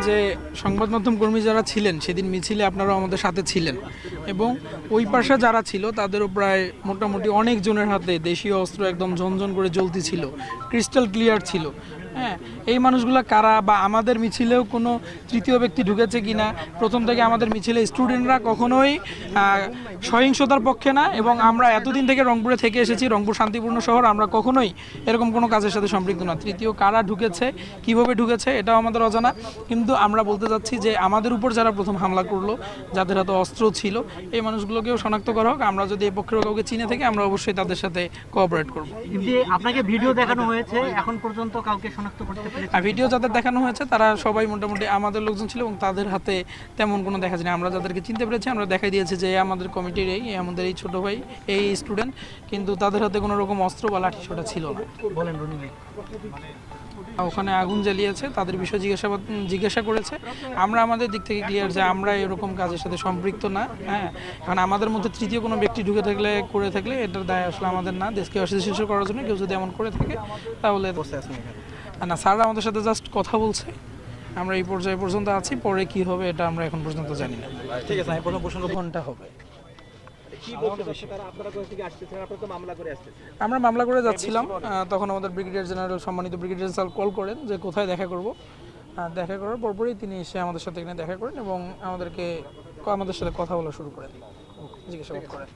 যে সংবাদ মাধ্যম কর্মী যারা ছিলেন সেদিন মিছিলে আপনারা আমাদের সাথে ছিলেন এবং ওই পাশে যারা ছিল তাদেরও প্রায় মোটামুটি অনেক জনের হাতে দেশীয় অস্ত্র একদম ঝনঝন করে জ্বলতি ছিল, ক্রিস্টাল ক্লিয়ার ছিল। হ্যাঁ, এই মানুষগুলো কারা বা আমাদের মিছিলেও কোনো তৃতীয় ব্যক্তি ঢুকেছে কিনা, প্রথম থেকে আমাদের মিছিলে স্টুডেন্টরা কখনোই সহিংসতার পক্ষে না, এবং আমরা এতদিন থেকে রংপুরে থেকে এসেছি, রংপুর শান্তিপূর্ণ শহর, আমরা কখনোই এরকম কোনো কাজের সাথে সম্পৃক্ত না। তৃতীয় কারা ঢুকেছে, কিভাবে ঢুকেছে এটাও আমাদের অজানা, কিন্তু আমরা বলতে চাচ্ছি যে আমাদের উপর যারা প্রথম হামলা করলো, যাদের হাতে অস্ত্র ছিল, এই মানুষগুলোকেও শনাক্ত করা হোক। আমরা যদি এই পক্ষের কাউকে চিনে থাকি আমরা অবশ্যই তাদের সাথে কোঅপারেট করবো। আপনাকে ভিডিও দেখানো হয়েছে, এখন পর্যন্ত কাউকে শনাক্ত করতে পেরেছেন? আর ভিডিও যাদের দেখানো হয়েছে তারা সবাই মোটামুটি আমাদের লোকজন ছিল এবং তাদের হাতে তেমন কোনো দেখা যায় না। আমরা যাদেরকে চিনতে পেরেছি আমরা দেখাই দিয়েছি যে আমাদের কমিটির আমাদের এই ছোট ভাই, এই স্টুডেন্ট, কিন্তু তাদের হাতে কোনো রকম অস্ত্র বা লাঠি ছোটা ছিল না। বলেন রনি ভাই। ওখানে আগুন জ্বালিয়েছে, তাদের বিষয়ে জিজ্ঞাসা করেছে। আমরা আমাদের দিক থেকে ক্লিয়ার যে আমরা এরকম কাজের সাথে সম্পৃক্ত না। হ্যাঁ, কারণ আমাদের মধ্যে তৃতীয় কোনো ব্যক্তি ঢুকে করে থাকলে এটার দায় আসলে আমাদের না। দেশকে অস্থিতিশীল করার জন্য কেউ যদি এমন করে থাকে তাহলে না, স্যাররা আমাদের সাথে জাস্ট কথা বলছে, আমরা এই পর্যায়ে পর্যন্ত আছি, পরে কি হবে এটা আমরা এখন পর্যন্ত জানি না। ঠিক আছে, আমি প্রথম প্রসঙ্গ কোনটা হবে মামলা আমরা মামলা করে যাচ্ছিলাম, তখন আমাদের ব্রিগেডিয়ার জেনারেল, সম্মানিত ব্রিগেডিয়ার স্যার কল করেন যে কোথায় দেখা করব। দেখা করার পরপরই তিনি এসে আমাদের সাথে এখানে দেখা করেন এবং আমাদের সাথে কথা বলা শুরু করেন, জিজ্ঞাসাবাদ করেন।